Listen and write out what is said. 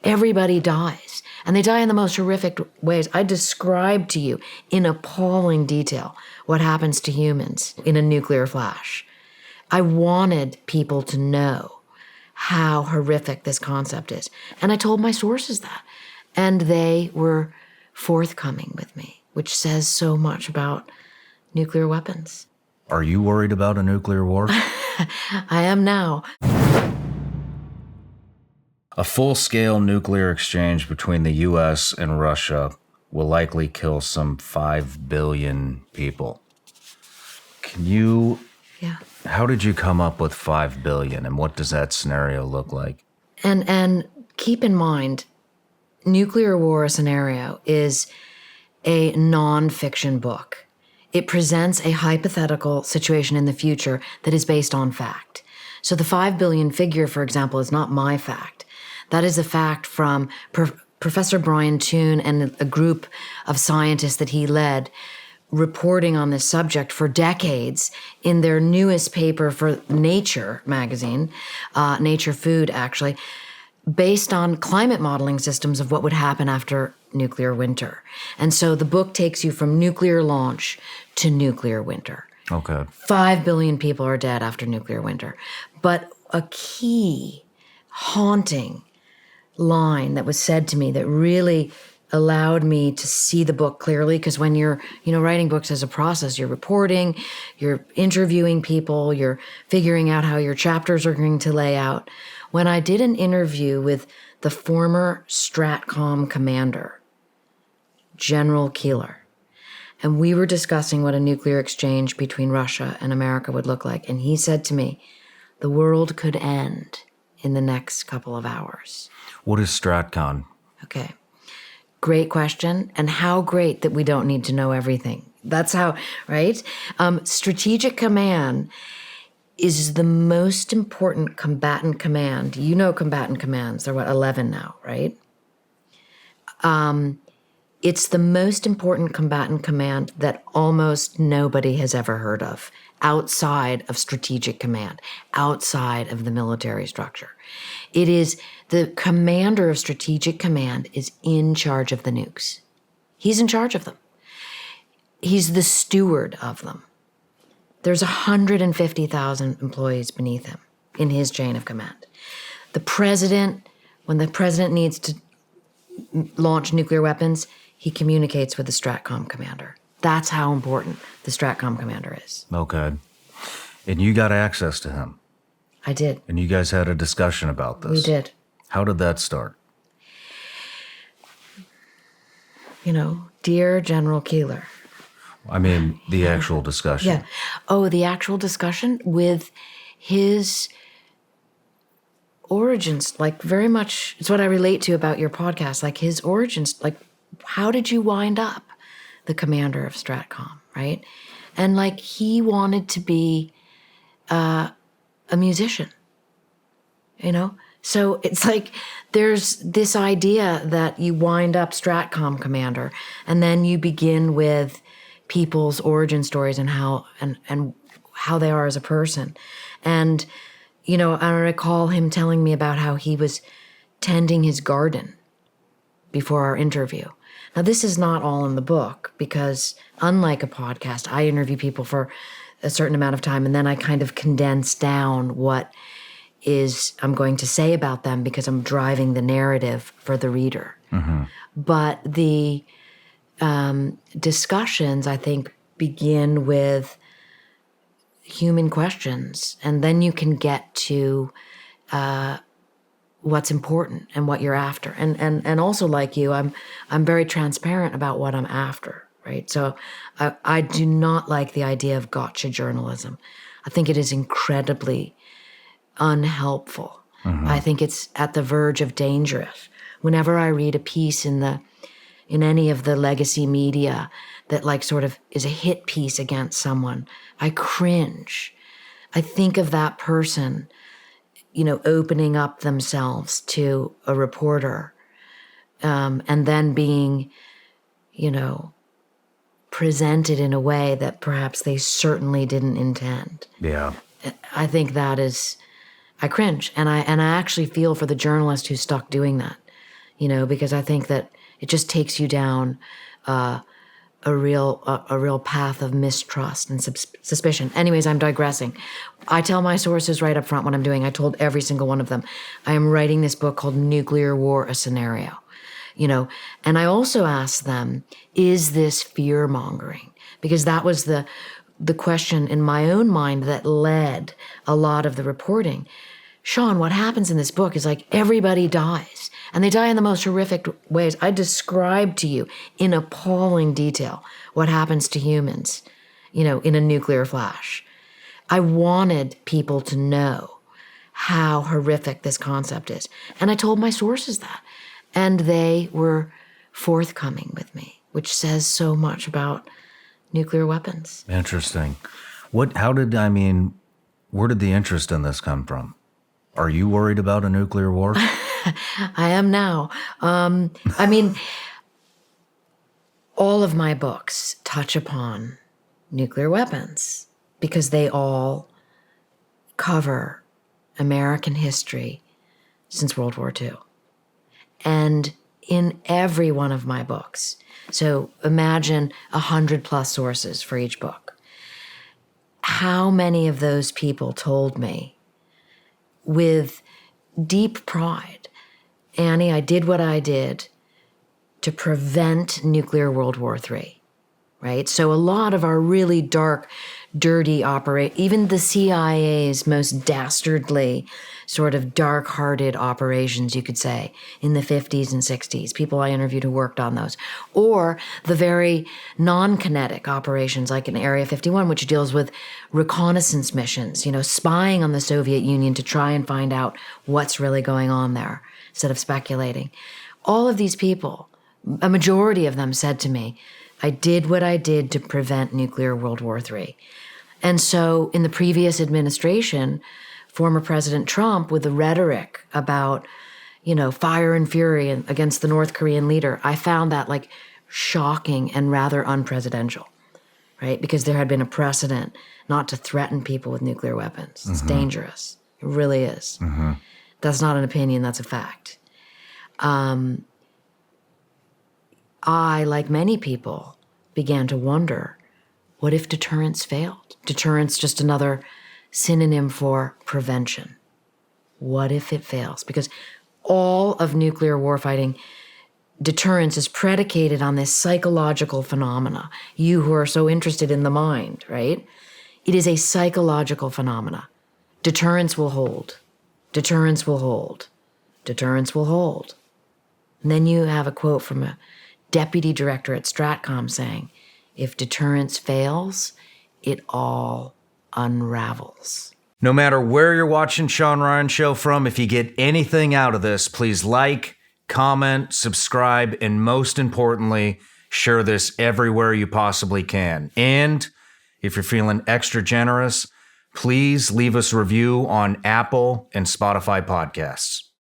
Everybody dies. And they die in the most horrific ways. I described to you in appalling detail what happens to humans in a nuclear flash. I wanted people to know how horrific this concept is. And I told my sources that. And they were forthcoming with me, which says so much about nuclear weapons. Are you worried about a nuclear war? I am now. A full-scale nuclear exchange between the U.S. and Russia will likely kill some 5 billion people. Yeah. How did you come up with 5 billion, and what does that scenario look like? And keep in mind, Nuclear War Scenario is a nonfiction book. It presents a hypothetical situation in the future that is based on fact. So the 5 billion figure, for example, is not my fact. That is a fact from Professor Brian Toon and a group of scientists that he led, reporting on this subject for decades in their newest paper for Nature magazine, Nature Food actually, based on climate modeling systems of what would happen after nuclear winter. And so the book takes you from nuclear launch to nuclear winter. Okay. 5 billion people are dead after nuclear winter. But a key, haunting line that was said to me that really allowed me to see the book clearly, because when you're, writing books as a process, you're reporting, you're interviewing people, you're figuring out how your chapters are going to lay out. When I did an interview with the former Stratcom commander, General Keeler, and we were discussing what a nuclear exchange between Russia and America would look like, and he said to me, the world could end in the next couple of hours. What is Stratcom? Okay. Great question. And how great that we don't need to know everything. That's how, right? Strategic Command is the most important combatant command. You know combatant commands. They're 11 now, right? It's the most important combatant command that almost nobody has ever heard of outside of Strategic Command, outside of the military structure. It is the commander of Strategic Command is in charge of the nukes. He's in charge of them. He's the steward of them. There's 150,000 employees beneath him in his chain of command. The president, when the president needs to launch nuclear weapons, he communicates with the Stratcom commander. That's how important the Stratcom commander is. Okay. And you got access to him? I did. And you guys had a discussion about this? We did. How did that start? Dear General Keeler. I mean, the actual discussion. Yeah. Oh, the actual discussion with his origins, like very much, it's what I relate to about your podcast, like his origins, like how did you wind up the commander of Stratcom, right? And like he wanted to be a musician, So it's like there's this idea that you wind up Stratcom commander and then you begin with people's origin stories and how they are as a person. And, I recall him telling me about how he was tending his garden before our interview. Now, this is not all in the book because unlike a podcast, I interview people for a certain amount of time and then I kind of condense down what I'm going to say about them because I'm driving the narrative for the reader. Mm-hmm. But the discussions, I think, begin with human questions, and then you can get to what's important and what you're after. And also, like you, I'm very transparent about what I'm after, right? So I do not like the idea of gotcha journalism. I think it is incredibly unhelpful. Mm-hmm. I think it's at the verge of dangerous. Whenever I read a piece in any of the legacy media that like sort of is a hit piece against someone, I cringe. I think of that person, opening up themselves to a reporter, and then being, presented in a way that perhaps they certainly didn't intend. Yeah. I think I cringe. And I actually feel for the journalist who's stuck doing that. because I think that it just takes you down a real path of mistrust and suspicion. Anyways, I'm digressing. I tell my sources right up front what I'm doing. I told every single one of them. I am writing this book called Nuclear War, a Scenario. And I also asked them, is this fear mongering? Because that was the question in my own mind that led a lot of the reporting. Shawn, what happens in this book is like everybody dies, and they die in the most horrific ways. I described to you in appalling detail what happens to humans, in a nuclear flash. I wanted people to know how horrific this concept is. And I told my sources that. And they were forthcoming with me, which says so much about nuclear weapons. Interesting. Where did the interest in this come from? Are you worried about a nuclear war? I am now. All of my books touch upon nuclear weapons because they all cover American history since World War II. And in every one of my books, so imagine 100+ sources for each book, how many of those people told me with deep pride, Annie, I did what I did to prevent nuclear World War III, right? So a lot of our really dark, dirty even the CIA's most dastardly sort of dark-hearted operations, you could say, in the 50s and 60s, people I interviewed who worked on those, or the very non-kinetic operations like in Area 51, which deals with reconnaissance missions, spying on the Soviet Union to try and find out what's really going on there instead of speculating. All of these people, a majority of them said to me, I did what I did to prevent nuclear World War III. And so in the previous administration, former President Trump, with the rhetoric about, fire and fury against the North Korean leader, I found that like shocking and rather unpresidential, right? Because there had been a precedent not to threaten people with nuclear weapons. It's dangerous. It really is. Mm-hmm. That's not an opinion, that's a fact. I, like many people, began to wonder, what if deterrence failed? Deterrence, just another synonym for prevention. What if it fails? Because all of nuclear warfighting, deterrence is predicated on this psychological phenomena. You who are so interested in the mind, right? It is a psychological phenomena. Deterrence will hold. Deterrence will hold. Deterrence will hold. And then you have a quote from a deputy director at Stratcom saying, if deterrence fails, it all unravels. No matter where you're watching Shawn Ryan Show from, if you get anything out of this, please like, comment, subscribe, and most importantly, share this everywhere you possibly can. And if you're feeling extra generous, please leave us a review on Apple and Spotify podcasts.